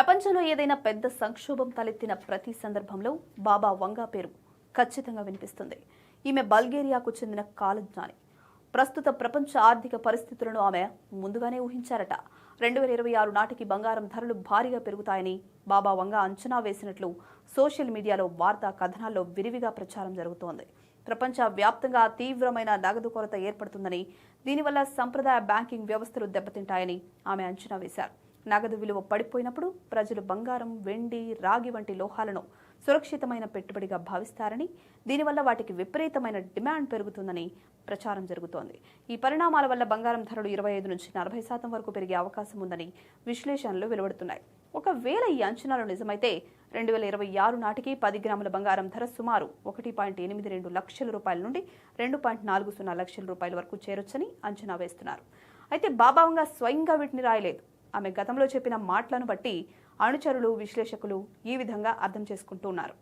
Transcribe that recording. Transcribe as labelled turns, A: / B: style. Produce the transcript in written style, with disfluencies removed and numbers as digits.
A: ప్రపంచంలో ఏదైనా పెద్ద సంక్షోభం తలెత్తిన ప్రతి సందర్భంలో బాబా వంగా పేరు ఖచ్చితంగా వినిపిస్తుంది. ఈమె బల్గేరియాకు చెందిన కాలజ్ఞాని. ప్రస్తుత ప్రపంచ ఆర్థిక పరిస్థితులను ఆమె ముందుగానే ఊహించారట. 2026 నాటికి బంగారం ధరలు భారీగా పెరుగుతాయని బాబా వంగా అంచనా వేసినట్లు సోషల్ మీడియాలో వార్తా కథనాల్లో విరివిగా ప్రచారం జరుగుతోంది. ప్రపంచ వ్యాప్తంగా తీవ్రమైన నగదు కొరత ఏర్పడుతుందని, దీనివల్ల సంప్రదాయ బ్యాంకింగ్ వ్యవస్థలు దెబ్బతింటాయని ఆమె అంచనా వేశారు. నగదు విలువ పడిపోయినప్పుడు ప్రజలు బంగారం, వెండి, రాగి వంటి లోహాలను సురక్షితమైన పెట్టుబడిగా భావిస్తారని, దీనివల్ల వాటికి విపరీతమైన డిమాండ్ పెరుగుతుందని ప్రచారం జరుగుతోంది. ఈ పరిణామాల వల్ల బంగారం ధరలు 25 నుంచి 40% వరకు పెరిగే అవకాశం ఉందని విశ్లేషణలు వెలువడుతున్నాయి. ఒకవేళ ఈ అంచనాలు నిజమైతే 2026 నాటికి 10 గ్రాముల బంగారం ధర సుమారు 1.82 లక్షల రూపాయల నుండి 2.40 లక్షల రూపాయల వరకు చేరొచ్చని అంచనా వేస్తున్నారు. అయితే బాబా వంగా స్వయంగా వీటిని రాయలేదు. ఆమె గతంలో చెప్పిన మాటలను బట్టి అనుచరులు, విశ్లేషకులు ఈ విధంగా అర్థం చేసుకుంటున్నారు.